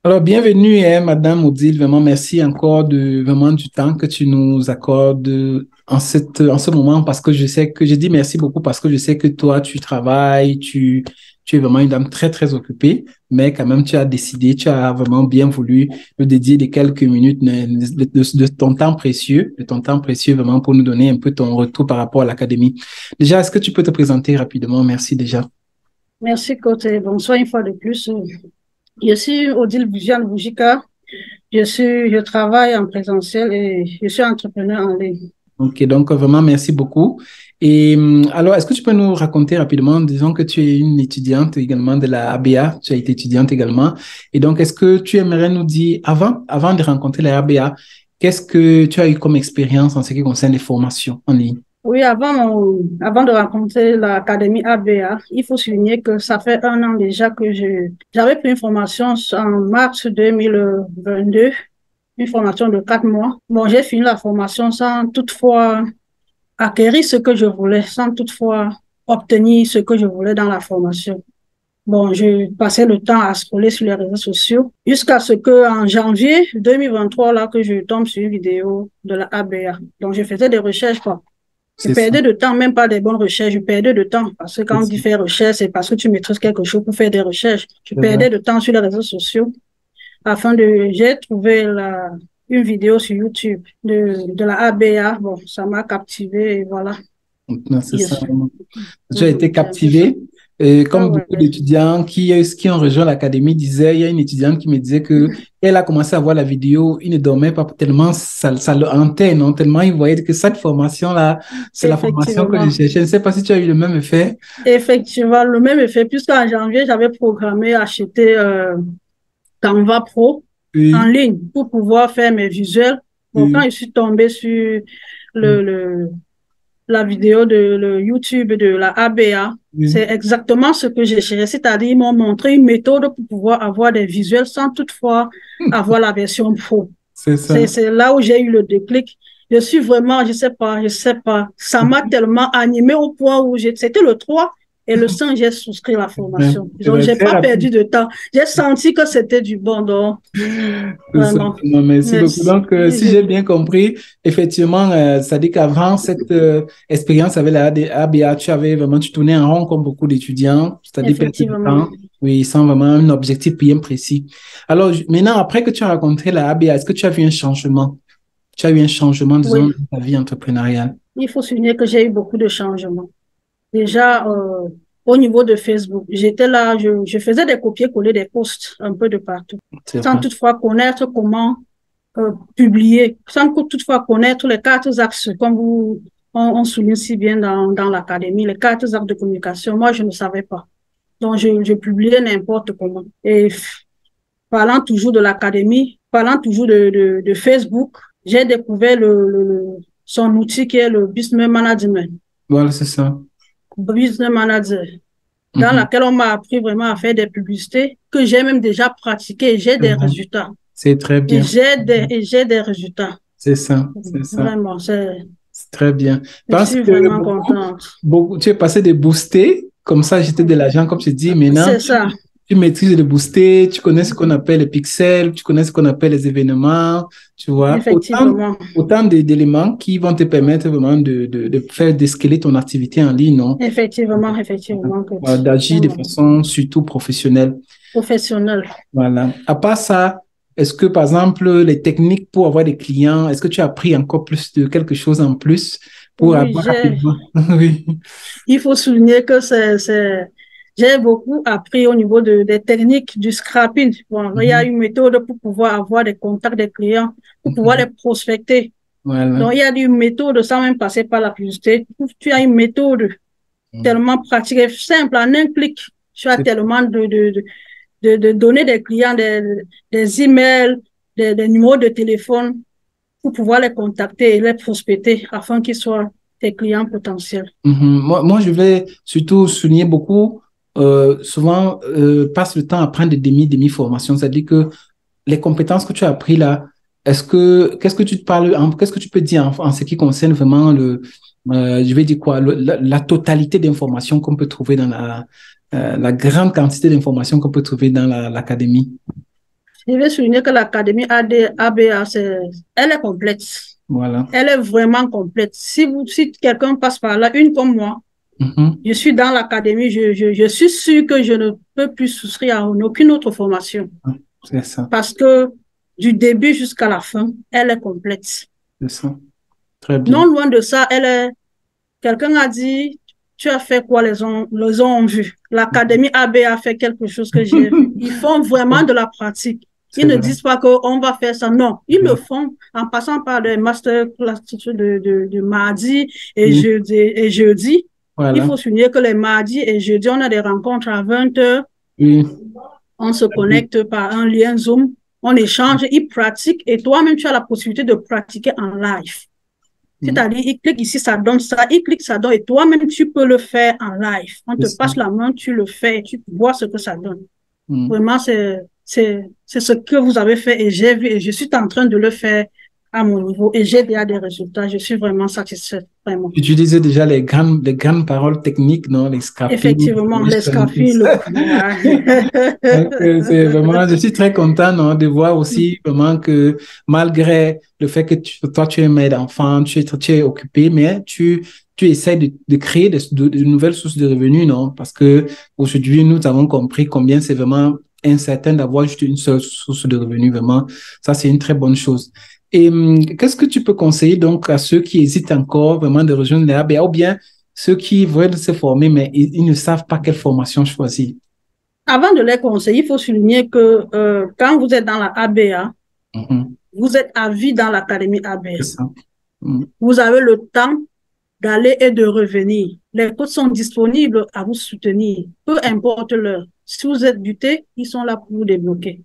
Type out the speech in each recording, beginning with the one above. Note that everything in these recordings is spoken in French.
Alors, bienvenue, Madame Odile. Vraiment, merci encore vraiment du temps que tu nous accordes en ce moment parce que je dis merci beaucoup parce que je sais que toi, tu travailles, tu es vraiment une dame très, très occupée, mais quand même, tu as décidé, tu as vraiment bien voulu nous dédier des quelques minutes de ton temps précieux, vraiment pour nous donner un peu ton retour par rapport à l'académie. Déjà, est-ce que tu peux te présenter rapidement? Merci déjà. Merci, Côté. Bonsoir une fois de plus. Je suis Odile Viviane Boujika. Je travaille en présentiel et je suis entrepreneur en ligne. Ok, donc vraiment, merci beaucoup. Et alors, est-ce que tu peux nous raconter rapidement, disons que tu es une étudiante également de la ABA, tu as été étudiante également. Et donc, est-ce que tu aimerais nous dire, avant de rencontrer la ABA, qu'est-ce que tu as eu comme expérience en ce qui concerne les formations en ligne? Oui, avant de rencontrer l'Académie ABA, il faut souligner que ça fait un an déjà que j'avais pris une formation en mars 2022, une formation de 4 mois. Bon, j'ai fini la formation sans toutefois acquérir ce que je voulais, sans toutefois obtenir ce que je voulais dans la formation. Bon, je passais le temps à scroller sur les réseaux sociaux jusqu'à ce que en janvier 2023, là, que je tombe sur une vidéo de la ABA. Donc, je faisais des recherches, quoi. Je C'est ça. perdais de temps, même pas des bonnes recherches, je perdais de temps. Parce que quand C'est on ça. dit faire recherche, c'est parce que tu maîtrises quelque chose pour faire des recherches. Je C'est vrai. perdais de temps sur les réseaux sociaux j'ai trouvé une vidéo sur YouTube de la ABA. Bon, ça m'a captivé et voilà. Non, c'est Je ça. suis. Tu as été C'est un peu ça. captivé. Ah Comme ouais, beaucoup d'étudiants qui ont rejoint l'académie disaient, il y a une étudiante qui me disait que elle a commencé à voir la vidéo, il ne dormait pas tellement ça le hantait, non? Tellement il voyait que cette formation-là, c'est la formation que je effectivement. cherchais. Je ne sais pas si tu as eu le même effet. Effectivement, le même effet, puisqu'en janvier, j'avais programmé acheter Canva Pro en Oui, ligne pour pouvoir faire mes visuels. Bon, quand oui, je suis tombée sur le, le, la vidéo de le YouTube de la ABA, oui, c'est exactement ce que j'ai cherché. C'est-à-dire, ils m'ont montré une méthode pour pouvoir avoir des visuels sans toutefois avoir la version pro. c'est ça. C'est là où j'ai eu le déclic. Je suis vraiment, je sais pas. Ça m'a tellement animé au point où c'était le 3 et le 5, j'ai souscrit la Ouais, formation. c'est Donc, vrai, j'ai très pas rapide. perdu de temps. J'ai senti que c'était du bon. Donc, C'est ça. vraiment. Non, merci beaucoup. Merci. Donc, si j'ai bien compris, effectivement, ça dit qu'avant cette expérience avec la ABA, tu tournais en rond comme beaucoup d'étudiants, c'est-à-dire perdre du Effectivement. temps, oui, sans vraiment un objectif bien précis. Alors, maintenant, après que tu as rencontré la ABA, est-ce que tu as vu un changement? Tu as eu un changement, disons, Oui, dans ta vie entrepreneuriale? il faut souligner que j'ai eu beaucoup de changements. Déjà, au niveau de Facebook, j'étais là, je faisais des copier-coller des posts un peu de partout, C'est sans vrai. toutefois connaître comment publier, sans toutefois connaître les quatre axes, comme on souligne si bien dans l'académie, les quatre axes de communication. Moi, je ne savais pas. Donc, je publiais n'importe comment. Et parlant toujours de l'académie, parlant toujours de Facebook, j'ai découvert son outil qui est le Business Management. Voilà, c'est ça. Business Manager, dans Mhm. laquelle on m'a appris vraiment à faire des publicités que j'ai même déjà pratiquées et j'ai C'est des vrai. résultats. C'est très bien. Et j'ai des résultats. C'est ça, c'est ça. Vraiment, C'est très bien. je Parce suis que vraiment contente. tu es passé de booster, comme ça, j'étais de l'argent, comme je dis. Maintenant, C'est ça, tu maîtrises le booster, tu connais ce qu'on appelle les pixels, tu connais ce qu'on appelle les événements, tu vois. effectivement. Autant d'éléments qui vont te permettre vraiment de faire d'escaler ton activité en ligne, non? Effectivement, Voilà, d'agir de vraiment. façon surtout professionnelle. Professionnel. Voilà. À part ça, est-ce que, par exemple, les techniques pour avoir des clients, est-ce que tu as appris encore plus de quelque chose en plus pour Oui, avoir rapidement? Oui. il faut souligner que j'ai beaucoup appris au niveau des techniques du scrapping. Bon, il y a Mhm. une méthode pour pouvoir avoir des contacts des clients, pour pouvoir les Mhm. prospecter. Voilà. Donc, il y a une méthode sans même passer par la publicité. Tu as une méthode Mhm. tellement pratique et simple. En un clic, tu as C'est tellement de données des clients, des emails, des numéros de téléphone pour pouvoir les contacter et les prospecter afin qu'ils soient tes clients potentiels. Mhm. Je vais surtout souligner beaucoup, souvent, passe le temps à prendre des demi-formations. C'est-à-dire que les compétences que tu as appris là, qu'est-ce que tu te parles, qu'est-ce que tu peux dire en ce qui concerne vraiment je vais dire quoi, la totalité d'informations qu'on peut trouver dans la grande quantité d'informations qu'on peut trouver dans l'académie? Je vais souligner que l'Académie ABA, elle est complète. Voilà. Elle est vraiment complète. Si quelqu'un passe par là, une comme moi, je suis dans l'Académie, je suis sûre que je ne peux plus souscrire à aucune autre formation. C'est ça. Parce que du début jusqu'à la fin, elle est complète. C'est ça. Très bien. Non loin de ça, quelqu'un a dit, tu as fait quoi, les gens ont vu. L'Académie AB a fait quelque chose que j'ai vu. Ils font vraiment de la pratique. Ils ne disent pas qu'on va faire ça. Non, ils le font en passant par des masterclass de mardi et jeudi. Voilà. Il faut souligner que les mardis et jeudi, on a des rencontres à 20h. On se connecte par un lien Zoom. On échange, ils pratiquent et toi-même, tu as la possibilité de pratiquer en live. C'est-à-dire, il clique ici, ça donne ça, il clique, ça donne, et toi-même, tu peux le faire en live. On te passe la main, tu le fais, et tu vois ce que ça donne. Vraiment, c'est ce que vous avez fait, et j'ai vu, et je suis en train de le faire à mon niveau, et j'ai déjà des résultats. Je suis vraiment satisfaite, vraiment. Tu disais déjà les grandes paroles techniques, non? Les scapines. Effectivement, les scapines. C'est vraiment, je suis très content, non, de voir aussi vraiment que malgré le fait que toi, tu es mère d'enfant, tu es occupé, mais tu essaies de créer de nouvelles sources de revenus, non? Parce que aujourd'hui, nous avons compris combien c'est vraiment incertain d'avoir juste une seule source de revenus, vraiment. Ça, c'est une très bonne chose. Et qu'est-ce que tu peux conseiller donc à ceux qui hésitent encore vraiment de rejoindre les ABA ou bien ceux qui veulent se former, mais ils ne savent pas quelle formation choisir? Avant de les conseiller, il faut souligner que quand vous êtes dans la ABA, vous êtes à vie dans l'Académie ABA. Vous avez le temps d'aller et de revenir. Les coachs sont disponibles à vous soutenir, peu importe l'heure. Si vous êtes buté, ils sont là pour vous débloquer.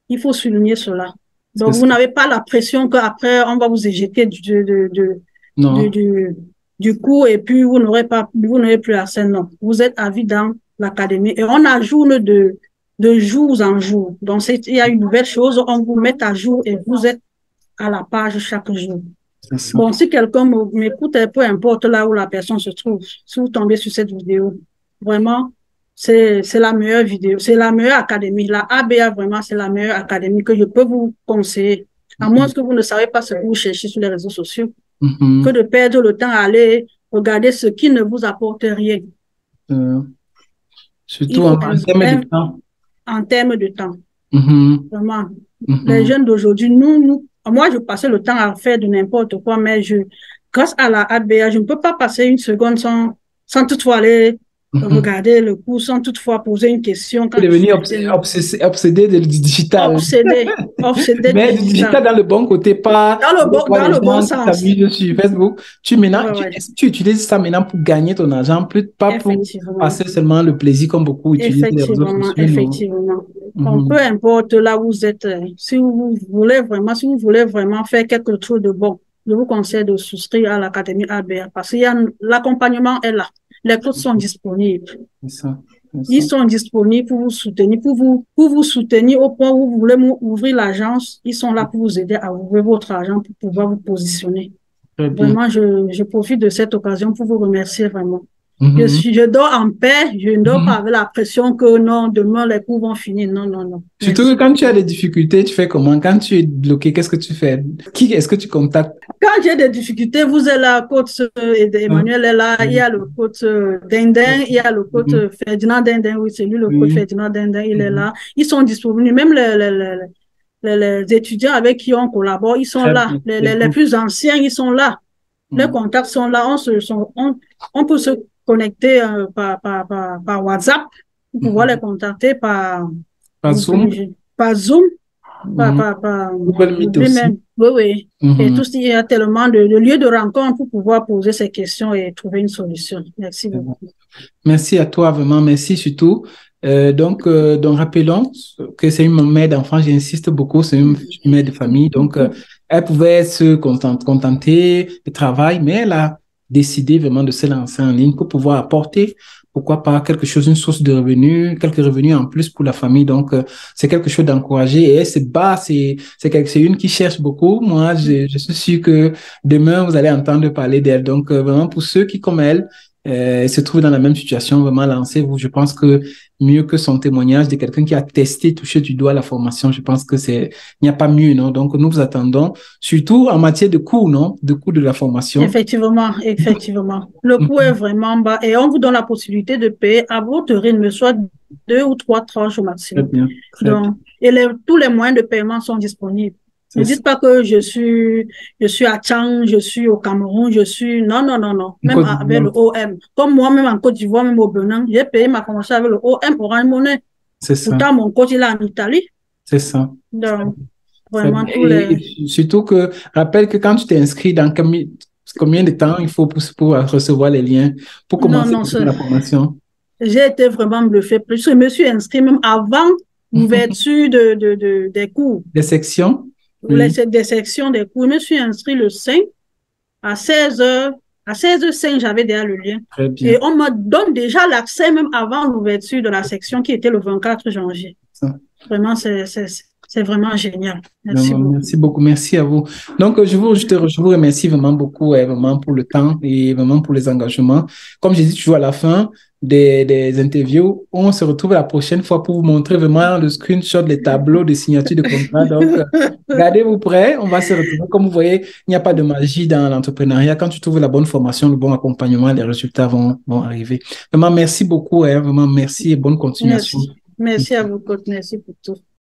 Il faut souligner cela. Donc, vous n'avez pas la pression qu'après, on va vous éjecter du cours et puis vous n'aurez plus accès. Non, vous êtes à vie dans l'académie et on ajoute de jour en jour. Donc, il y a une nouvelle chose, on vous met à jour et vous êtes à la page chaque jour. Bon, si quelqu'un m'écoute, peu importe là où la personne se trouve, si vous tombez sur cette vidéo, vraiment, c'est la meilleure vidéo, c'est la meilleure académie. La ABA, vraiment, c'est la meilleure académie que je peux vous conseiller. À moins que vous ne savez pas ce que vous cherchez sur les réseaux sociaux, que de perdre le temps à aller regarder ce qui ne vous apporte rien. Surtout en termes de temps. En termes de temps. Vraiment. Les jeunes d'aujourd'hui, moi, je passais le temps à faire de n'importe quoi, mais grâce à la ABA, je ne peux pas passer une seconde sans toutefois aller regarder le cours, sans toutefois poser une question. Quand devenir obsédé du digital. Obsédé mais du digital dans le bon côté, pas dans le bon sens. Sur Facebook. Tu utilises ça maintenant pour gagner ton argent, pas pour passer seulement le plaisir comme beaucoup utilisent les réseaux sociaux. Effectivement. Donc, peu importe là où vous êtes, si vous voulez vraiment faire quelque chose de bon, je vous conseille de souscrire à l'Académie ABA parce que l'accompagnement est là. Les coachs sont disponibles. Ils sont disponibles pour vous soutenir, pour vous soutenir au point où vous voulez ouvrir l'agence. Ils sont là pour vous aider à ouvrir votre agence pour pouvoir vous positionner. Vraiment, je profite de cette occasion pour vous remercier vraiment. Je dors en paix, je ne dors pas avec la pression que non, demain les cours vont finir. Non. Surtout que quand tu as des difficultés, tu fais comment? Quand tu es bloqué, qu'est-ce que tu fais? Qui est-ce que tu contactes? Quand j'ai des difficultés, vous êtes là, coach Emmanuel est là, il y a le coach Dindin, il y a le coach Ferdinand Dindin, oui, c'est lui le coach Ferdinand Dindin, il est là. Ils sont disponibles, même les étudiants avec qui on collabore, ils sont là. Les plus anciens, ils sont là. Les contacts sont là, on peut se connecter par WhatsApp pour pouvoir les contacter par Zoom. Par Zoom, par Google Meet aussi. Oui. Et tout, il y a tellement de lieux de rencontre pour pouvoir poser ces questions et trouver une solution. Merci beaucoup. Merci à toi, vraiment. Merci surtout. Donc, rappelons que c'est une mère d'enfant, j'insiste beaucoup, c'est une mère de famille. Donc, elle pouvait se contenter du travail, mais elle a décidé vraiment de se lancer en ligne pour pouvoir apporter, pourquoi pas, quelque chose, une source de revenus, quelques revenus en plus pour la famille. Donc, c'est quelque chose d'encouragé et elle se bat, c'est une qui cherche beaucoup. Moi, je suis sûr que demain, vous allez entendre parler d'elle. Donc, vraiment, pour ceux qui, comme elle, se trouvent dans la même situation, vraiment, lancez-vous. Je pense que mieux que son témoignage de quelqu'un qui a testé, touché du doigt la formation. Je pense que il n'y a pas mieux, non? Donc, nous vous attendons, surtout en matière de coût, non? De coût de la formation. Effectivement, effectivement. Le coût est vraiment bas et on vous donne la possibilité de payer à votre rythme, soit 2 ou 3 tranches au Très maximum. bien, très bien. Donc, et tous les moyens de paiement sont disponibles. Ne C'est ça. dites pas que je suis à Tchang, je suis au Cameroun, non, non, non, non. En Même Côte avec le d'Ivoire. OM. Comme moi-même en Côte d'Ivoire, même au Benin, j'ai payé ma formation avec le OM Orange Money. C'est ça. Pourtant, mon coach, il est en Italie. C'est ça. Donc, Très vraiment, bien. tous les... Et surtout que, rappelle que quand tu t'es inscrit, dans combien de temps il faut pour recevoir les liens, pour Non, commencer non, la formation? j'ai été vraiment bluffée. Je me suis inscrite même avant l'ouverture des cours, Des sections? ou Oui, des sections des cours. Je me suis inscrite le 5 à 16h. À 16h05, j'avais déjà le lien. très bien. Et on me donne déjà l'accès même avant l'ouverture de la section qui était le 24 janvier. Ça. Vraiment, c'est vraiment génial. Merci Vraiment, beaucoup. merci beaucoup, merci à vous. Donc, je vous remercie vraiment beaucoup, vraiment pour le temps et vraiment pour les engagements. Comme j'ai dit toujours à la fin des interviews, on se retrouve la prochaine fois pour vous montrer vraiment le screenshot, les tableaux de signature de contrat. Donc, gardez-vous prêts, on va se retrouver. Comme vous voyez, il n'y a pas de magie dans l'entrepreneuriat. Quand tu trouves la bonne formation, le bon accompagnement, les résultats vont arriver. Vraiment, merci beaucoup, vraiment, merci et bonne continuation. Merci. Merci à vous, coach. Merci pour tout.